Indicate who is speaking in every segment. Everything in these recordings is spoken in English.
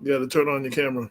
Speaker 1: You got to turn on your camera.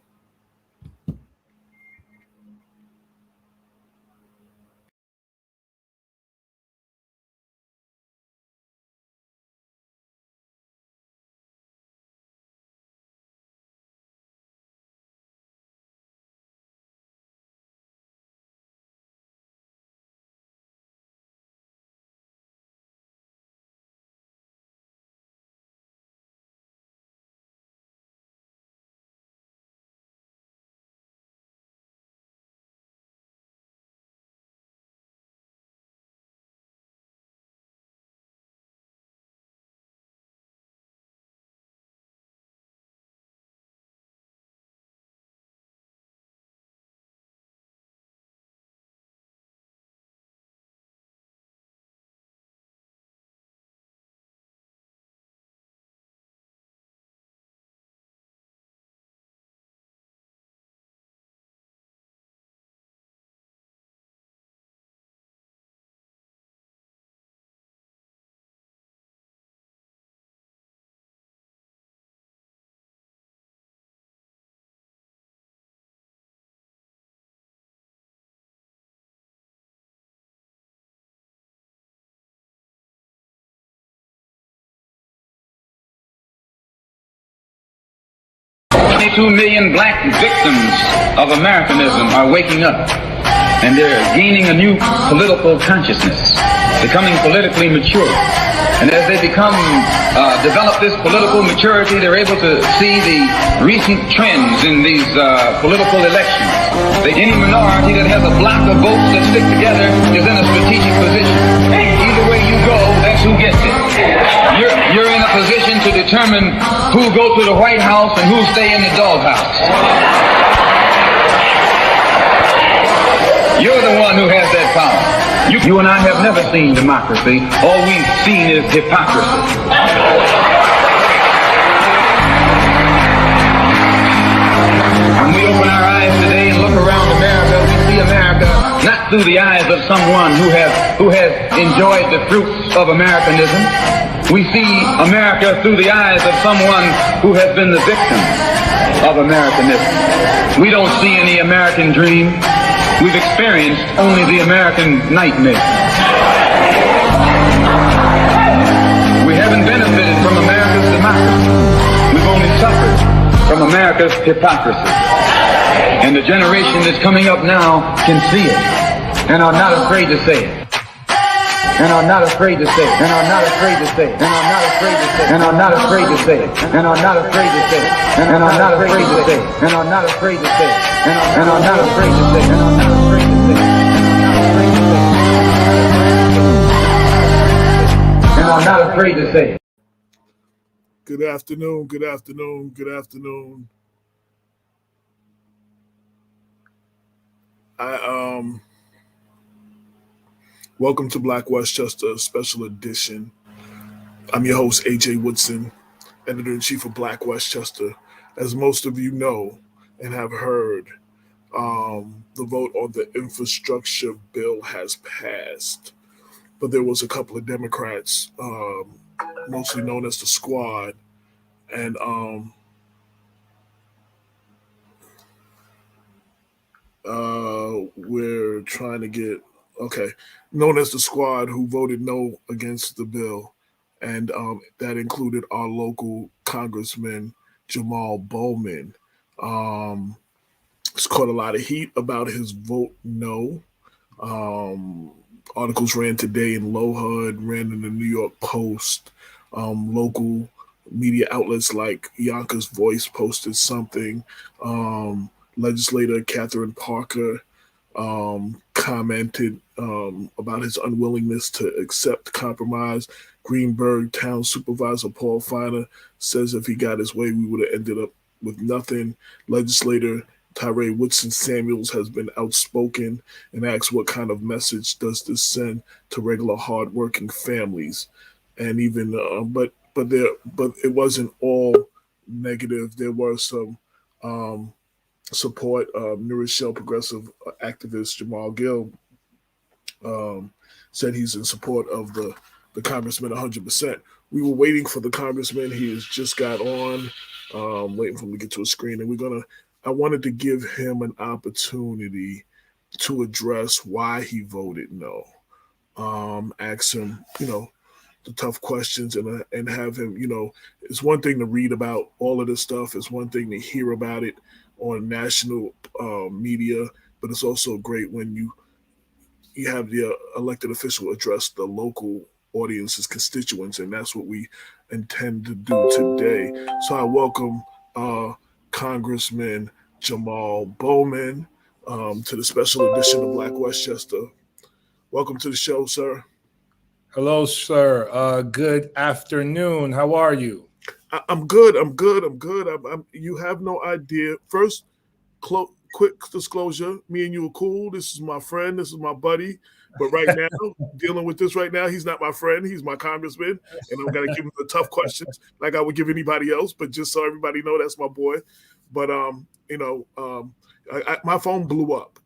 Speaker 2: $22 million black victims of Americanism are waking up, and they're gaining a new political consciousness, becoming politically mature. And as they develop this political maturity, they're able to see the recent trends in these political elections. Any minority that has a block of votes that stick together is in a strategic position. Either way you go, that's who gets it. You're in a position to determine who go to the White House and who stay in the doghouse. You're the one who has that power. You and I have never seen democracy. All we've seen is hypocrisy. When we open our eyes today and look around America, we see America not through the eyes of someone who has enjoyed the fruits of Americanism. We see America through the eyes of someone who has been the victim of Americanism. We don't see any American dream. We've experienced only the American nightmare. We haven't benefited from America's democracy. We've only suffered from America's hypocrisy. And the generation that's coming up now can see it and are not afraid to say it. And are not afraid to say it. And are not afraid to say it. And are not afraid to say it. And are not afraid to say it. And are not afraid to say it. And are not afraid to say it. And are not afraid to say it. And are not afraid to say it. And are not afraid to say it. And are not afraid to say it.
Speaker 1: Good afternoon. Good afternoon. Good afternoon. Welcome to Black Westchester Special Edition. I'm your host, AJ Woodson, Editor-in-Chief of Black Westchester. As most of you know and have heard, the vote on the infrastructure bill has passed. But there was a couple of Democrats, mostly known as the Squad, and we're trying to get known as the Squad, who voted no against the bill, and that included our local Congressman Jamaal Bowman. It's caught a lot of heat about his vote no. Articles ran today in LoHud, ran in the New York Post. Local media outlets like Yonkers Voice posted something. Legislator Catherine Parker commented about his unwillingness to accept compromise. Greenberg Town Supervisor Paul Feiner says if he got his way, we would have ended up with nothing. Legislator Tyree Woodson Samuels has been outspoken and asked what kind of message does this send to regular hardworking families. And even but it wasn't all negative. There were some support. New Rochelle progressive activist Jamal Gill said he's in support of the congressman 100%. we were waiting for the congressman. He has just got on, waiting for him to get to a screen, and I wanted to give him an opportunity to address why he voted no. Ask him, the tough questions, and have him, it's one thing to read about all of this stuff. It's one thing to hear about it on national media, but it's also great when you have the elected official address the local audience's constituents, and that's what we intend to do today. So I welcome Congressman Jamaal Bowman to the special edition of Black Westchester. Welcome to the show, sir.
Speaker 3: Hello, sir. Good afternoon. How are you?
Speaker 1: I'm good. I'm good. I'm good. You have no idea. First, quick disclosure: me and you are cool. This is my friend. This is my buddy. But right now, dealing with this right now, he's not my friend. He's my congressman, and I'm gonna give him the tough questions like I would give anybody else. But just so everybody know, that's my boy. But my phone blew up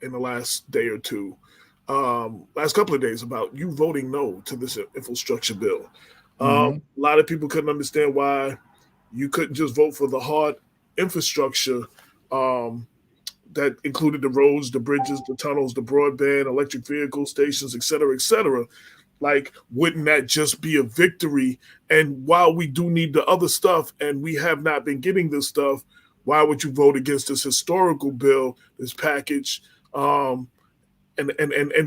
Speaker 1: in the last day or two. Last couple of days about you voting no to this infrastructure bill. A lot of people couldn't understand why you couldn't just vote for the hard infrastructure that included the roads, the bridges, the tunnels, the broadband, electric vehicle stations, et cetera, et cetera. Like, wouldn't that just be a victory? And while we do need the other stuff, and we have not been getting this stuff, why would you vote against this historical bill, this package, and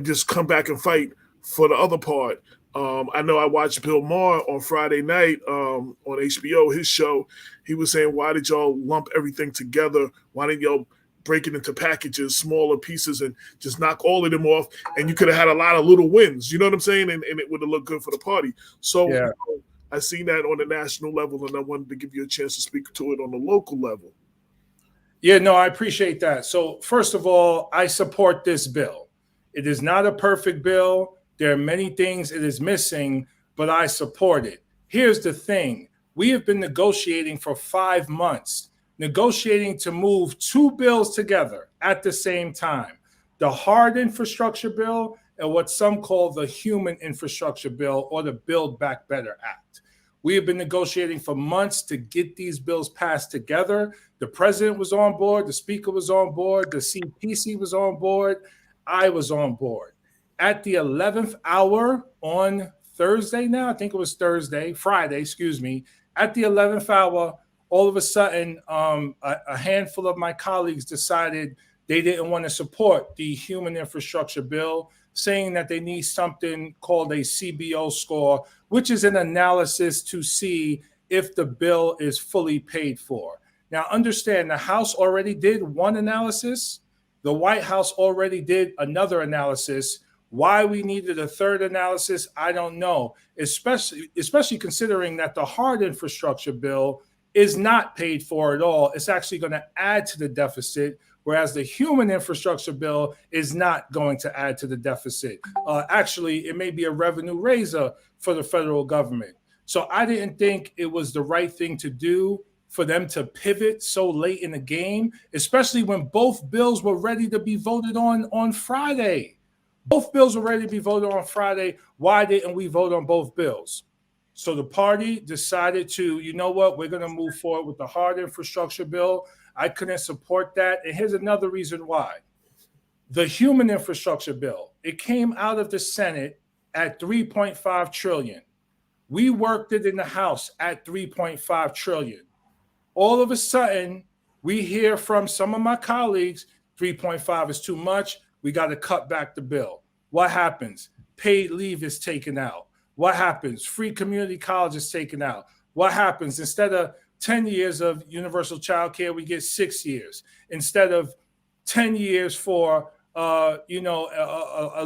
Speaker 1: just come back and fight for the other part? I know I watched Bill Maher on Friday night on HBO, his show. He was saying, why did y'all lump everything together? Why didn't y'all break it into packages, smaller pieces, and just knock all of them off? And you could have had a lot of little wins, you know what I'm saying? And it would have looked good for the party. So
Speaker 3: Yeah.
Speaker 1: I seen that on the national level, and I wanted to give you a chance to speak to it on the local level.
Speaker 3: Yeah, no, I appreciate that. So first of all, I support this bill. It is not a perfect bill. There are many things it is missing, but I support it. Here's the thing. We have been negotiating for 5 months, negotiating to move two bills together at the same time. The hard infrastructure bill and what some call the human infrastructure bill, or the Build Back Better Act. We have been negotiating for months to get these bills passed together. The president was on board. The speaker was on board. The CPC was on board. I was on board. At the 11th hour on Thursday now, I think it was Friday, excuse me. At the 11th hour, all of a sudden, a handful of my colleagues decided they didn't want to support the human infrastructure bill, saying that they need something called a CBO score, which is an analysis to see if the bill is fully paid for. Now, understand, the House already did one analysis. The White House already did another analysis. Why we needed a third analysis, I don't know, especially considering that the hard infrastructure bill is not paid for at all. It's actually going to add to the deficit, whereas the human infrastructure bill is not going to add to the deficit. Actually, it may be a revenue raiser for the federal government. So I didn't think it was the right thing to do for them to pivot so late in the game, especially when both bills were ready to be voted on Friday. Both bills were ready to be voted on Friday. Why didn't we vote on both bills? So the party decided to, you know what, we're going to move forward with the hard infrastructure bill. I couldn't support that. And here's another reason why. The human infrastructure bill, it came out of the Senate at $3.5 trillion. We worked it in the House at $3.5 trillion. All of a sudden, we hear from some of my colleagues, 3.5 is too much. We got to cut back the bill. What happens? Paid leave is taken out. What happens? Free community college is taken out. What happens? Instead of 10 years of universal child care, we get 6 years. Instead of 10 years for a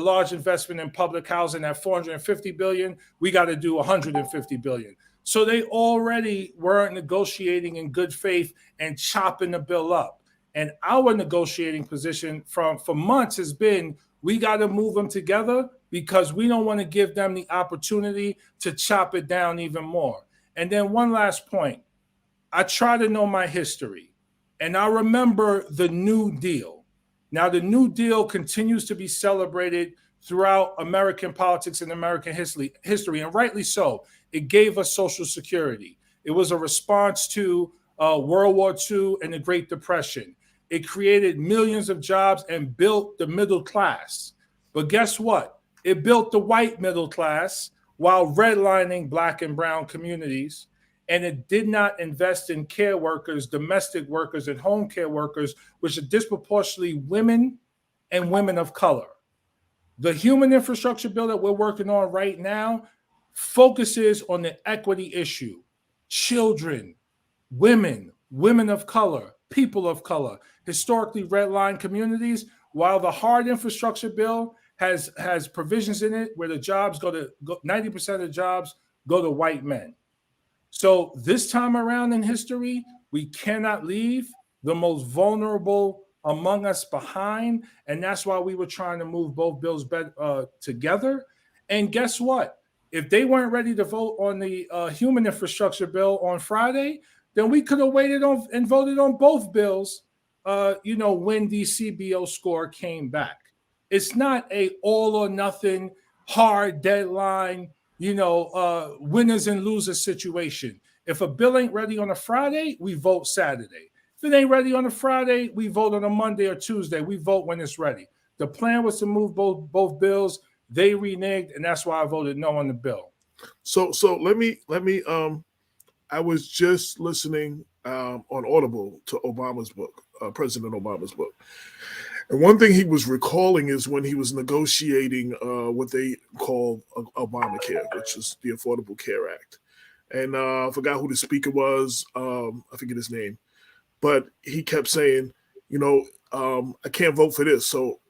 Speaker 3: large investment in public housing at $450 billion, we got to do $150 billion. So they already weren't negotiating in good faith and chopping the bill up. And our negotiating position for months has been, we got to move them together because we don't want to give them the opportunity to chop it down even more. And then one last point. I try to know my history, and I remember the New Deal. Now, the New Deal continues to be celebrated throughout American politics and American history, and rightly so. It gave us Social Security. It was a response to World War II and the Great Depression. It created millions of jobs and built the middle class. But guess what? It built the white middle class while redlining Black and brown communities. And it did not invest in care workers, domestic workers, and home care workers, which are disproportionately women and women of color. The human infrastructure bill that we're working on right now focuses on the equity issue. Children, women, women of color, people of color, historically redlined communities, while the hard infrastructure bill has provisions in it where the jobs 90% of the jobs go to white men. So this time around in history, we cannot leave the most vulnerable among us behind. And that's why we were trying to move both bills together. And guess what? If they weren't ready to vote on the human infrastructure bill on Friday, then we could have waited on and voted on both bills, when the CBO score came back. It's not a all or nothing hard deadline, winners and losers situation. If a bill ain't ready on a Friday, we vote Saturday. If it ain't ready on a Friday, we vote on a Monday or Tuesday. We vote when it's ready. The plan was to move both bills. They reneged, and that's why I voted no on the bill.
Speaker 1: So let me. I was just listening on Audible to Obama's book, President Obama's book. And one thing he was recalling is when he was negotiating what they call Obamacare, which is the Affordable Care Act. And I forgot who the speaker was. I forget his name. But he kept saying, I can't vote for this. So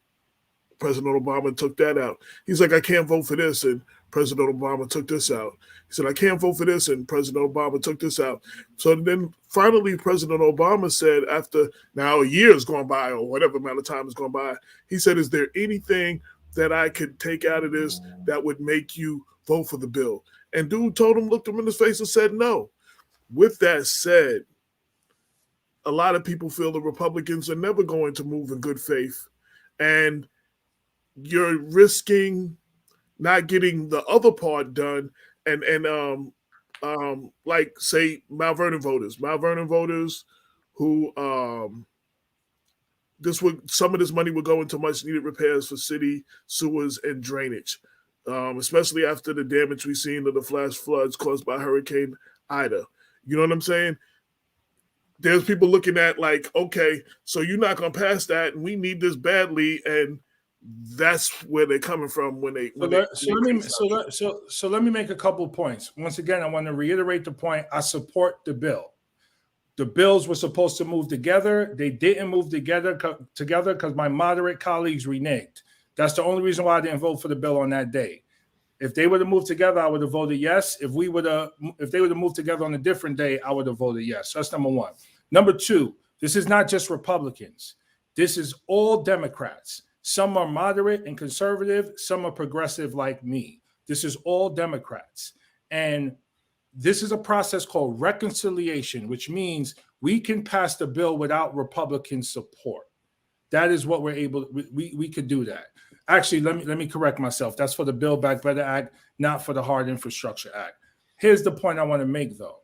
Speaker 1: President Obama took that out. He's like, I can't vote for this. And President Obama took this out. He said, I can't vote for this. And President Obama took this out. So then finally, President Obama said, after now a year has gone by or whatever amount of time has gone by, he said, is there anything that I could take out of this that would make you vote for the bill? And dude looked him in his face and said, no. With that said, a lot of people feel the Republicans are never going to move in good faith. And you're risking not getting the other part done, and like say Mount Vernon voters who some of this money would go into much needed repairs for city sewers and drainage, especially after the damage we've seen of the flash floods caused by Hurricane Ida. You know what I'm saying? There's people looking at like, okay, so you're not going to pass that, and we need this badly, and that's where they're coming from when they.
Speaker 3: So let me make a couple of points. Once again, I want to reiterate the point. I support the bill. The bills were supposed to move together. They didn't move together because my moderate colleagues reneged. That's the only reason why I didn't vote for the bill on that day. If they would have moved together, I would have voted yes. If they would have moved together on a different day, I would have voted yes. That's number one. Number two, this is not just Republicans. This is all Democrats. Some are moderate and conservative. Some are progressive like me. This is all Democrats. And this is a process called reconciliation, which means we can pass the bill without Republican support. That is what we're able to, we could do that. Actually, let me correct myself. That's for the Build Back Better Act, not for the Hard Infrastructure Act. Here's the point I want to make, though.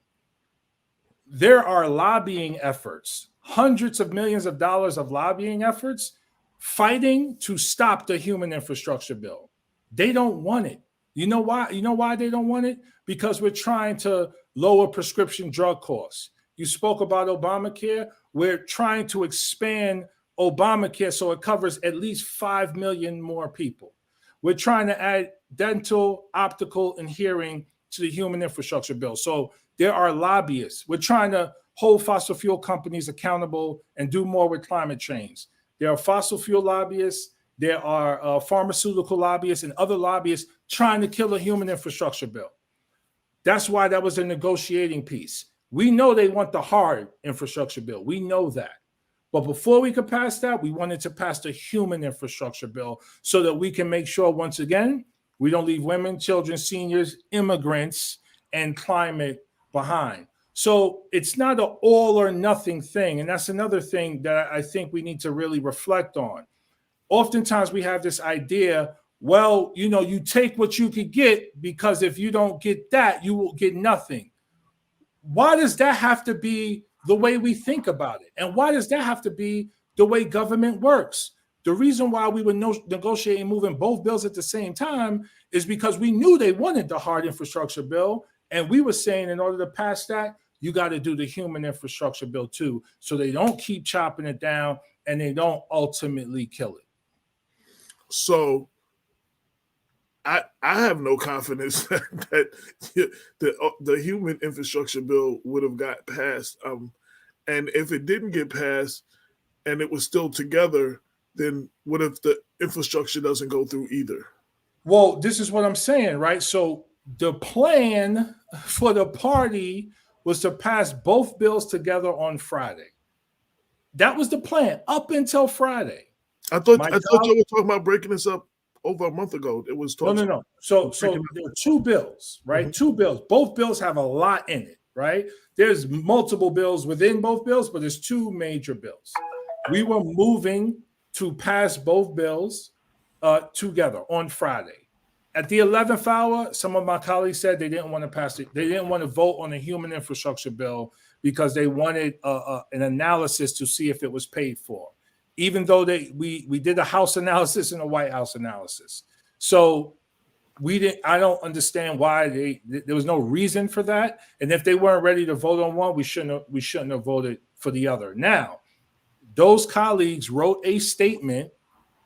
Speaker 3: There are lobbying efforts, hundreds of millions of dollars of lobbying efforts fighting to stop the human infrastructure bill. They don't want it. You know why? You know why they don't want it? Because we're trying to lower prescription drug costs. You spoke about Obamacare. We're trying to expand Obamacare so it covers at least 5 million more people. We're trying to add dental, optical, and hearing to the human infrastructure bill. So there are lobbyists. We're trying to hold fossil fuel companies accountable and do more with climate change. There are fossil fuel lobbyists. There are pharmaceutical lobbyists and other lobbyists trying to kill a human infrastructure bill. That's why that was a negotiating piece. We know they want the hard infrastructure bill. We know that. But before we could pass that, we wanted to pass the human infrastructure bill so that we can make sure, once again, we don't leave women, children, seniors, immigrants, and climate behind. So it's not an all or nothing thing. And that's another thing that I think we need to really reflect on. Oftentimes we have this idea Well, you take what you could get, because if you don't get that, you will get nothing. Why does that have to be the way we think about it? And why does that have to be the way government works? The reason why we were negotiating moving both bills at the same time is because we knew they wanted the hard infrastructure bill. And we were saying, in order to pass that, you got to do the human infrastructure bill too, so they don't keep chopping it down and they don't ultimately kill it.
Speaker 1: So I have no confidence that the human infrastructure bill would have got passed. And if it didn't get passed and it was still together, then what if the infrastructure doesn't go through either?
Speaker 3: Well, this is what I'm saying, right? So the plan for the party was to pass both bills together on Friday. That was the plan up until Friday.
Speaker 1: I thought you were talking about breaking this up over a month ago. It was talking.
Speaker 3: No. So there are two bills, right? Mm-hmm. Two bills. Both bills have a lot in it, right? There's multiple bills within both bills, but there's two major bills. We were moving to pass both bills together on Friday. At the 11th hour, some of my colleagues said they didn't want to pass it. They didn't want to vote on the human infrastructure bill because they wanted an analysis to see if it was paid for, even though we did a House analysis and a White House analysis. So I don't understand why there was no reason for that. And if they weren't ready to vote on one, we shouldn't have voted for the other. Now, those colleagues wrote a statement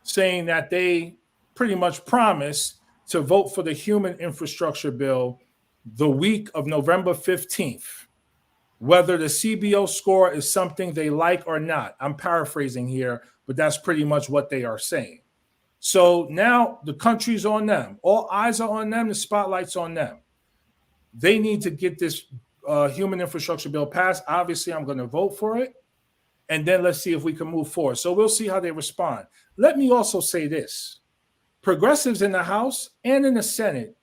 Speaker 3: saying that they pretty much promised to vote for the human infrastructure bill the week of November 15th, whether the CBO score is something they like or not. I'm paraphrasing here, but that's pretty much what they are saying. So now the country's on them. All eyes are on them. The spotlight's on them. They need to get this human infrastructure bill passed. Obviously, I'm going to vote for it. And then let's see if we can move forward. So we'll see how they respond. Let me also say this. Progressives in the House and in the Senate,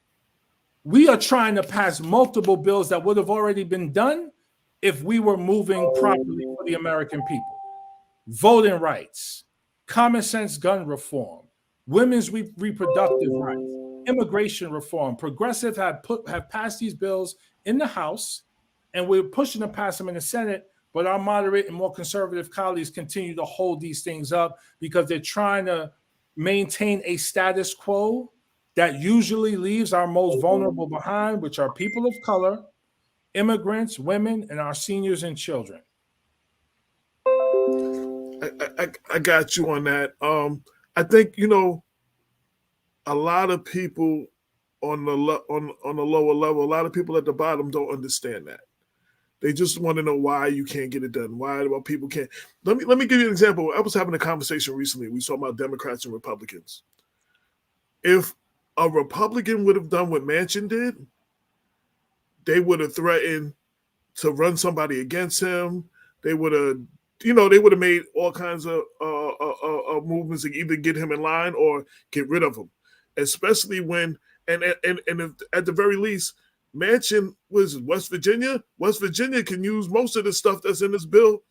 Speaker 3: we are trying to pass multiple bills that would have already been done if we were moving properly for the American people. Voting rights, common sense gun reform, women's reproductive rights, immigration reform. Progressive have passed these bills in the House, and we're pushing to pass them in the Senate. But our moderate and more conservative colleagues continue to hold these things up because they're trying to maintain a status quo that usually leaves our most vulnerable behind, which are people of color, immigrants, women, and our seniors and children.
Speaker 1: I got you on that. I think a lot of people on the lower level, a lot of people at the bottom don't understand that. They just want to know why you can't get it done. Why people can't. Let me give you an example. I was having a conversation recently. We saw about Democrats and Republicans. If a Republican would have done what Manchin did, they would have threatened to run somebody against him. They would have, made all kinds of movements to either get him in line or get rid of him. Especially when, and if, at the very least, Manchin was West Virginia. West Virginia can use most of the stuff that's in this bill.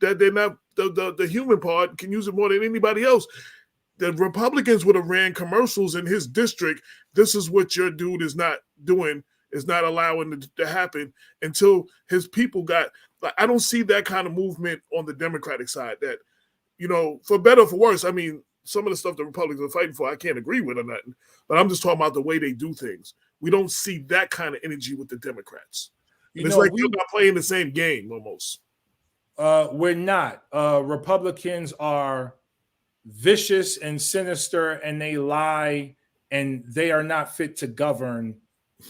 Speaker 1: That they're not the human part can use it more than anybody else. The Republicans would have ran commercials in his district. This is what your dude is not doing, is not allowing it to happen until his people got. Like, I don't see that kind of movement on the Democratic side. That, for better or for worse. I mean, some of the stuff the Republicans are fighting for, I can't agree with or nothing. But I'm just talking about the way they do things. We don't see that kind of energy with the Democrats. It's like we're not playing the same game almost.
Speaker 3: We're not. Republicans are vicious and sinister, and they lie, and they are not fit to govern,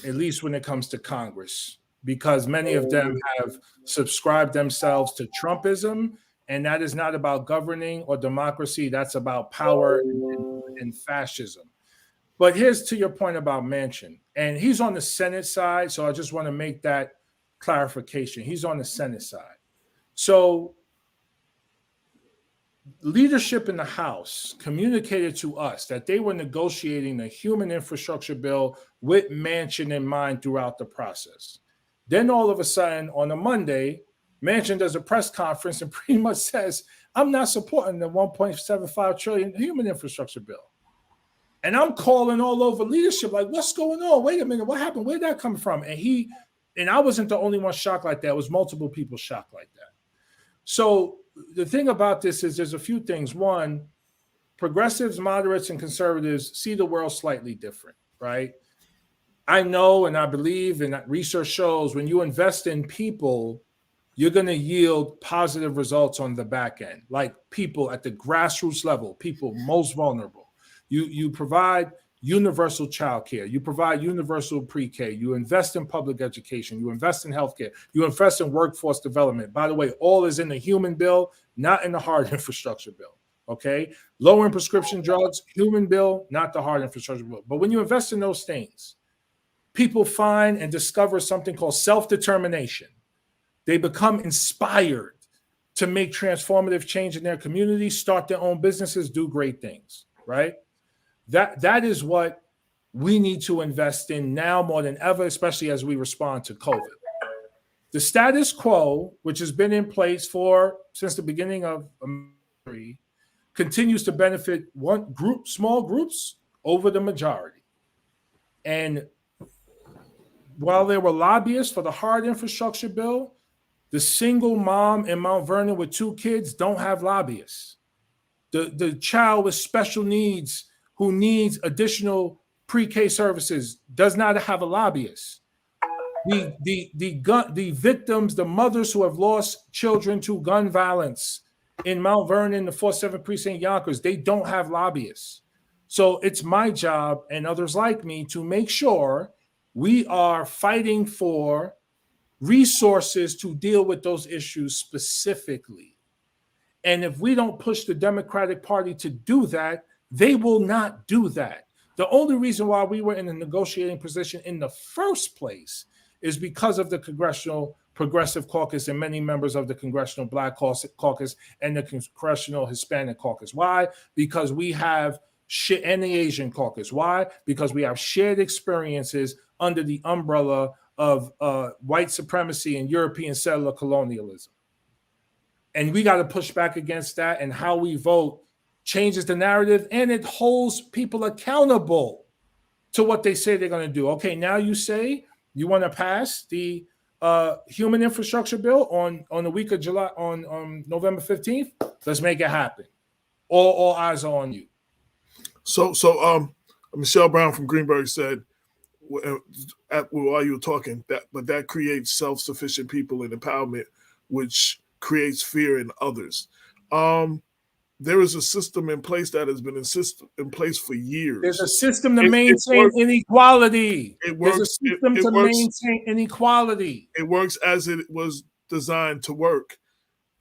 Speaker 3: at least when it comes to Congress, because many of them have subscribed themselves to Trumpism, and that is not about governing or democracy. That's about power and fascism. But here's to your point about Manchin, and he's on the Senate side, so I just want to make that clarification. He's on the Senate side. So leadership in the House communicated to us that they were negotiating the human infrastructure bill with Manchin in mind throughout the process. Then all of a sudden, on a Monday, Manchin does a press conference and pretty much says, I'm not supporting the $1.75 trillion human infrastructure bill. And I'm calling all over leadership, like, what's going on? Wait a minute, what happened? Where'd that come from? And I wasn't the only one shocked like that. It was multiple people shocked like that. So the thing about this is there's a few things. One, progressives, moderates, and conservatives see the world slightly different, right? I know and I believe, and research shows, when you invest in people, you're going to yield positive results on the back end, like people at the grassroots level, people most vulnerable. You provide universal child care. You provide universal pre-K. You invest in public education. You invest in healthcare. You invest in workforce development. By the way, all is in the human bill, not in the hard infrastructure bill. Okay? Lowering prescription drugs, human bill, not the hard infrastructure bill. But when you invest in those things, people find and discover something called self-determination. They become inspired to make transformative change in their community, start their own businesses, do great things, right? That is what we need to invest in now more than ever, especially as we respond to COVID. The status quo, which has been in place since the beginning of America, continues to benefit small groups over the majority. And while there were lobbyists for the hard infrastructure bill, the single mom in Mount Vernon with 2 kids don't have lobbyists. The child with special needs who needs additional pre-K services does not have a lobbyist. The victims, the mothers who have lost children to gun violence in Mount Vernon, the 4th Precinct, Yonkers, they don't have lobbyists. So it's my job and others like me to make sure we are fighting for resources to deal with those issues specifically. And if we don't push the Democratic Party to do that, they will not do that. The only reason why we were in a negotiating position in the first place is because of the Congressional Progressive Caucus and many members of the Congressional Black Caucus and the Congressional Hispanic Caucus. Why? Because we have and the Asian Caucus. Why? Because we have shared experiences under the umbrella of white supremacy and European settler colonialism. And we got to push back against that, and how we vote changes the narrative, and it holds people accountable to what they say they're going to do. Okay, now you say you want to pass the human infrastructure bill on the week of July, on November 15th. Let's make it happen. All eyes are on you.
Speaker 1: So Michelle Brown from Greenberg said, while you were talking, that creates self-sufficient people and empowerment, which creates fear in others. There is a system in place that has been in place for years.
Speaker 3: There's a system to maintain inequality. There's a system to maintain inequality.
Speaker 1: It works as it was designed to work.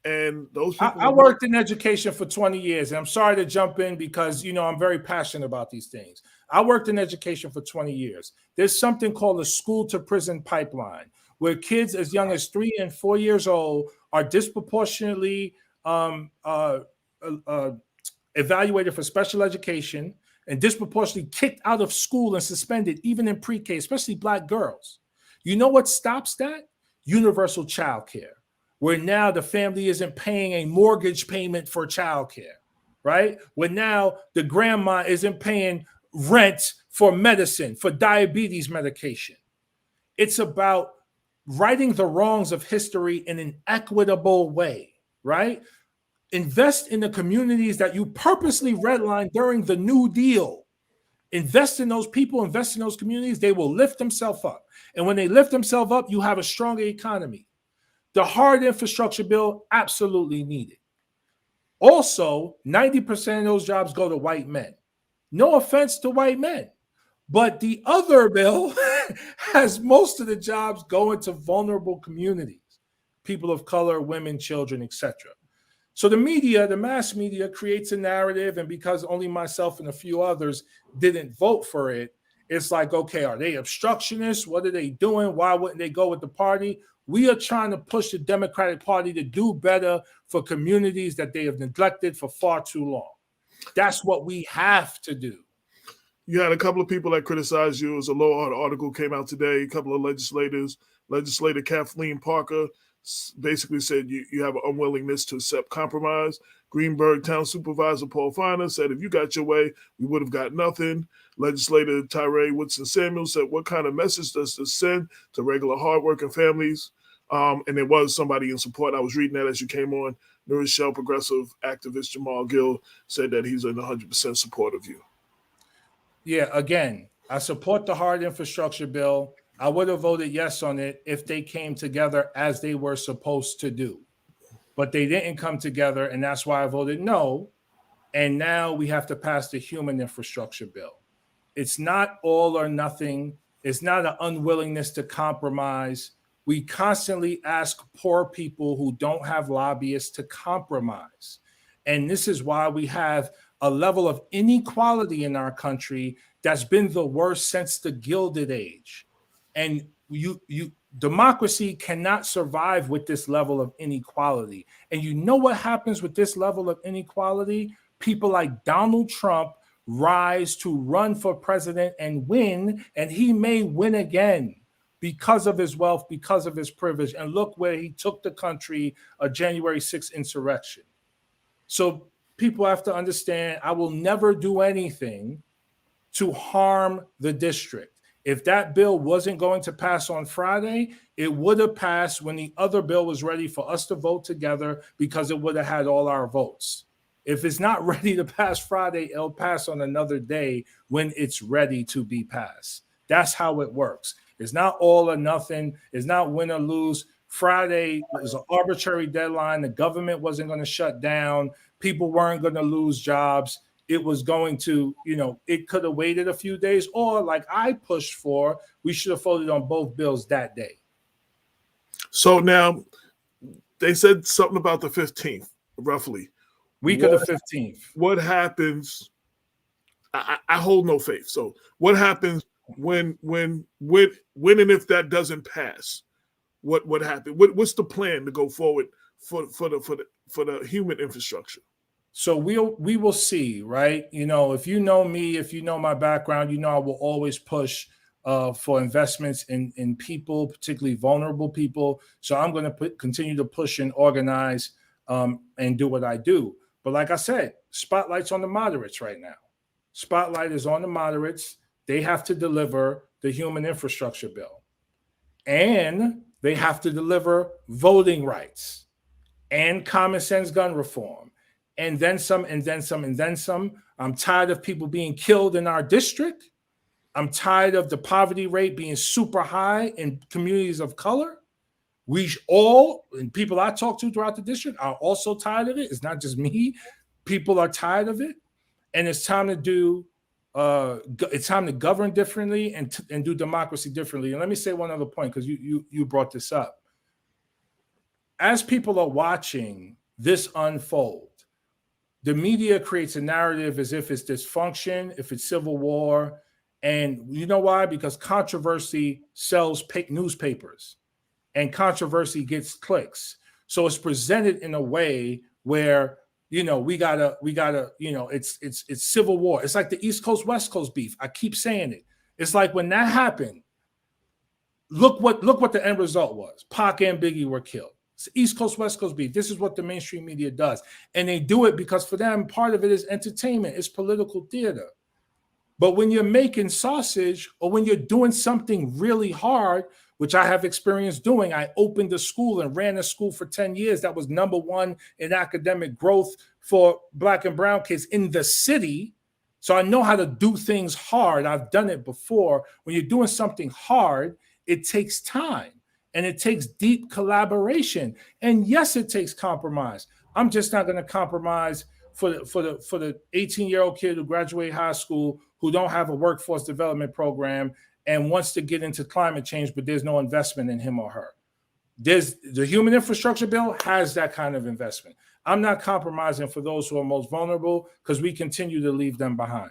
Speaker 1: And those people.
Speaker 3: I worked in education for 20 years, and I'm sorry to jump in because, I'm very passionate about these things. I worked in education for 20 years. There's something called a school to prison pipeline, where kids as young as 3 and 4 years old are disproportionately evaluated for special education and disproportionately kicked out of school and suspended, even in pre-K, especially Black girls. You know what stops that? Universal child care, where now the family isn't paying a mortgage payment for child care, right? Where now the grandma isn't paying rent for medicine, for diabetes medication. It's about righting the wrongs of history in an equitable way, right? Invest in the communities that you purposely redlined during the New Deal. Invest in those people, invest in those communities, they will lift themselves up. And when they lift themselves up, you have a stronger economy. The hard infrastructure bill, absolutely needed. Also, 90% of those jobs go to white men. No offense to white men, but the other bill has most of the jobs going to vulnerable communities, people of color, women, children, etc. So the media, the mass media, creates a narrative, and because only myself and a few others didn't vote for it, it's like, okay, are they obstructionists? What are they doing? Why wouldn't they go with the party? We are trying to push the Democratic Party to do better for communities that they have neglected for far too long. That's what we have to do.
Speaker 1: You had a couple of people that criticized you. As a Law article came out today, a couple of legislator Kathleen Parker basically said you have an unwillingness to accept compromise. Greenberg Town Supervisor Paul Finer said, if you got your way, we would have got nothing. Legislator Tyree Woodson Samuel said, what kind of message does this send to regular hardworking families? And there was somebody in support. I was reading that as you came on. New Rochelle progressive activist Jamaal Gill said that he's in 100% support of you.
Speaker 3: Yeah, again, I support the hard infrastructure bill. I would have voted yes on it if they came together as they were supposed to do. But they didn't come together, and that's why I voted no. And now we have to pass the human infrastructure bill. It's not all or nothing. It's not an unwillingness to compromise. We constantly ask poor people who don't have lobbyists to compromise. And this is why we have a level of inequality in our country that's been the worst since the Gilded Age. And democracy cannot survive with this level of inequality. And you know what happens with this level of inequality? People like Donald Trump rise to run for president and win, and he may win again because of his wealth, because of his privilege. And look where he took the country, a January 6th insurrection. So people have to understand, I will never do anything to harm the district. If that bill wasn't going to pass on Friday, it would have passed when the other bill was ready for us to vote together because it would have had all our votes. If it's not ready to pass Friday, it'll pass on another day when it's ready to be passed. That's how it works. It's not all or nothing. It's not win or lose. Friday was an arbitrary deadline. The government wasn't going to shut down. People weren't going to lose jobs. It was going to, it could have waited a few days, or like I pushed for, we should have voted on both bills that day.
Speaker 1: So now they said something about the 15th, roughly.
Speaker 3: Week of the 15th.
Speaker 1: What happens? I hold no faith. So what happens when and if that doesn't pass? What happened? What's the plan to go forward for the human infrastructure?
Speaker 3: So we will see, right? If you know me, if you know my background, I will always push for investments in people, particularly vulnerable people. So I'm going to continue to push and organize and do what I do. But like I said, spotlight's on the moderates right now. Spotlight is on the moderates. They have to deliver the human infrastructure bill. And they have to deliver voting rights and common sense gun reform. And then some, and then some, and then some. I'm tired of people being killed in our district. I'm tired of the poverty rate being super high in communities of color. We all, and people I talk to throughout the district, are also tired of it. It's not just me. People are tired of it. And it's time to do, it's time to govern differently and do democracy differently. And let me say one other point, because you brought this up. As people are watching this unfold, the media creates a narrative as if it's dysfunction, if it's civil war. And you know why? Because controversy sells newspapers and controversy gets clicks. So it's presented in a way where, we gotta, it's civil war. It's like the East Coast, West Coast beef. I keep saying it. It's like when that happened, look what the end result was. Pac and Biggie were killed. It's East Coast, West Coast beef. This is what the mainstream media does. And they do it because for them, part of it is entertainment. It's political theater. But when you're making sausage or when you're doing something really hard, which I have experience doing, I opened a school and ran a school for 10 years. That was #1 in academic growth for Black and brown kids in the city. So I know how to do things hard. I've done it before. When you're doing something hard, it takes time. And it takes deep collaboration. And yes, it takes compromise. I'm just not going to compromise for the 18-year-old kid who graduated high school, who don't have a workforce development program and wants to get into climate change, but there's no investment in him or her. The human infrastructure bill has that kind of investment. I'm not compromising for those who are most vulnerable because we continue to leave them behind.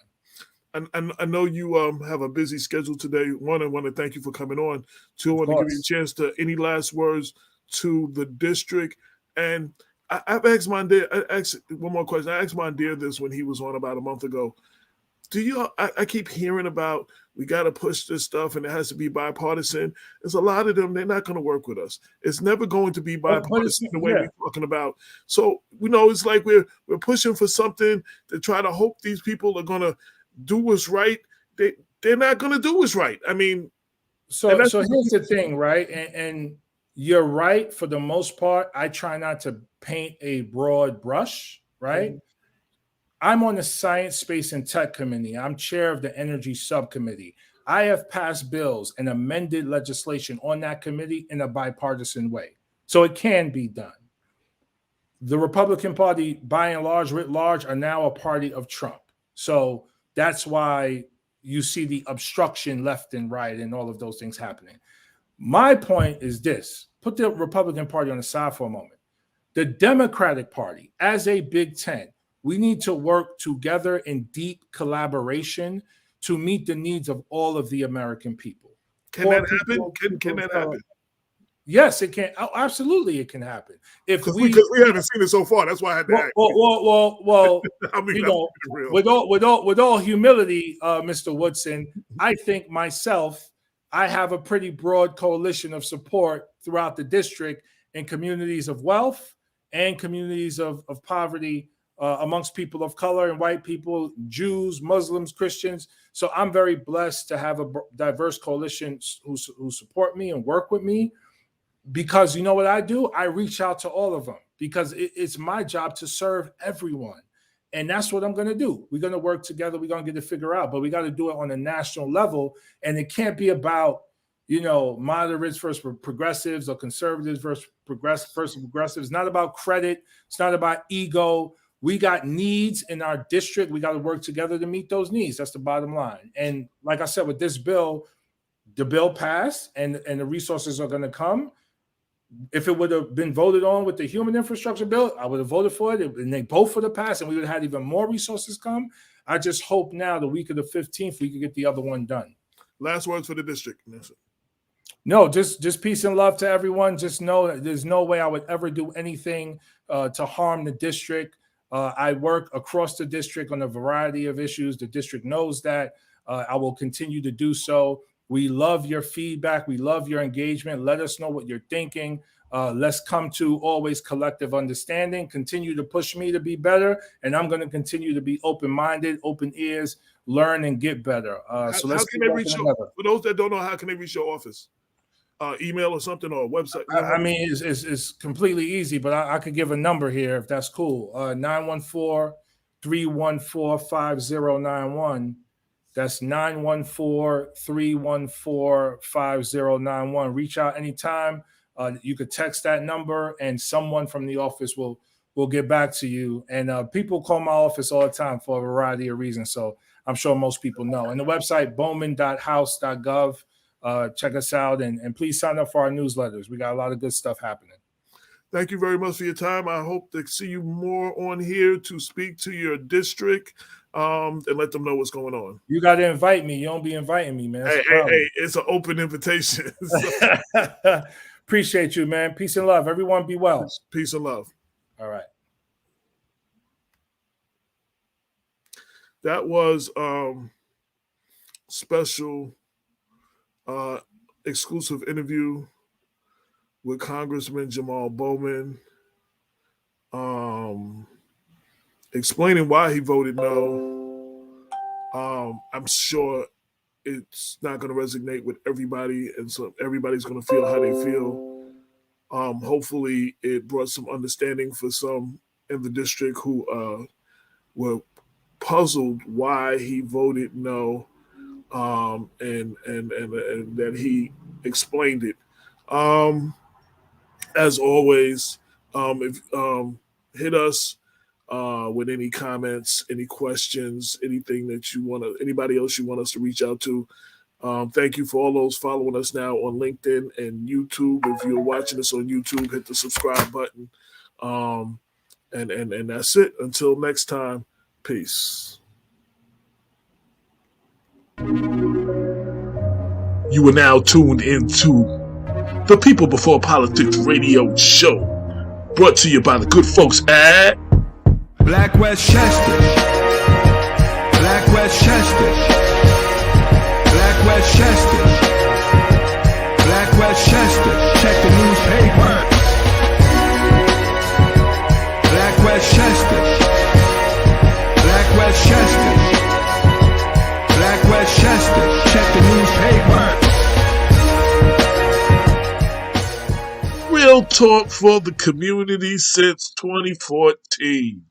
Speaker 1: And I know you have a busy schedule today. One, I want to thank you for coming on. Two, I want to give you a chance to any last words to the district. And I've asked one more question. I asked Mondeer this when he was on about a month ago. I keep hearing about we got to push this stuff and it has to be bipartisan. There's a lot of them, they're not going to work with us. It's never going to be bipartisan the way we're talking about. So, it's like we're pushing for something to try to hope these people are going to do what's right. They're not going to do what's right. I mean,
Speaker 3: so here's the thing, right? And you're right for the most part. I try not to paint a broad brush, right? Mm-hmm. I'm on the Science, Space, and Tech Committee. I'm chair of the Energy Subcommittee. I have passed bills and amended legislation on that committee in a bipartisan way. So it can be done. The Republican Party, by and large, writ large, are now a party of Trump. So that's why you see the obstruction left and right and all of those things happening. My point is this. Put the Republican Party on the side for a moment. The Democratic Party, as a Big Ten, we need to work together in deep collaboration to meet the needs of all of the American people.
Speaker 1: Can that happen? Can that happen?
Speaker 3: Yes, it can. Oh, absolutely, it can happen.
Speaker 1: Because we haven't seen it so far. That's why I had to ask.
Speaker 3: Well I mean, with all humility, Mr. Woodson, I think myself, I have a pretty broad coalition of support throughout the district in communities of wealth and communities of poverty. Amongst people of color and white people, Jews, Muslims, Christians. So I'm very blessed to have a diverse coalition who support me and work with me, because you know what I do? I reach out to all of them because it's my job to serve everyone. And that's what I'm going to do. We're going to work together. We're going to get it figured out, but we got to do it on a national level. And it can't be about, moderates versus progressives or conservatives versus progressives. It's not about credit. It's not about ego. We got needs in our district. We got to work together to meet those needs. That's the bottom line. And like I said, with this bill, the bill passed and the resources are going to come. If it would have been voted on with the human infrastructure bill, I would have voted for it. And they both would have passed and we would have had even more resources come. I just hope now the week of the 15th, we could get the other one done.
Speaker 1: Last words for the district.
Speaker 3: No, just peace and love to everyone. Just know that there's no way I would ever do anything to harm the district. I work across the district on a variety of issues. The district knows that. I will continue to do so. We love your feedback. We love your engagement. Let us know what you're thinking. Let's come to always collective understanding. Continue to push me to be better. And I'm going to continue to be open-minded, open ears, learn and get better. So let's
Speaker 1: how can they reach you? For those that don't know, how can they reach your office? Email or something, or a website?
Speaker 3: I mean, it's completely easy, but I could give a number here if that's cool. 914-314-5091. That's 914-314-5091. Reach out anytime. You could text that number, and someone from the office will get back to you. And people call my office all the time for a variety of reasons, so I'm sure most people know. And the website, bowman.house.gov. Check us out and please sign up for our newsletters. We got a lot of good stuff happening.
Speaker 1: Thank you very much for your time. I hope to see you more on here to speak to your district and let them know what's going on.
Speaker 3: You got to invite me. You don't be inviting me, man.
Speaker 1: Hey, it's an open invitation.
Speaker 3: Appreciate you, man. Peace and love. Everyone be well.
Speaker 1: Peace and love.
Speaker 3: All right.
Speaker 1: That was special exclusive interview with Congressman Jamaal Bowman, explaining why he voted no. I'm sure it's not going to resonate with everybody, and so everybody's going to feel how they feel. Hopefully, it brought some understanding for some in the district who were puzzled why he voted no. And that he explained it. As always, if hit us with any comments, any questions, anything that anybody else you want us to reach out to. Thank you for all those following us now on LinkedIn and YouTube. If you're watching us on YouTube, hit the subscribe button. And that's it. Until next time, peace. You are now tuned into the People Before Politics radio show, brought to you by the good folks at
Speaker 4: Black Westchester. Black Westchester. Black Westchester. Black Westchester. Check the newspaper. Black Westchester. Black Westchester. Black Westchester. Check the newspaper.
Speaker 1: Real talk for the community since 2014.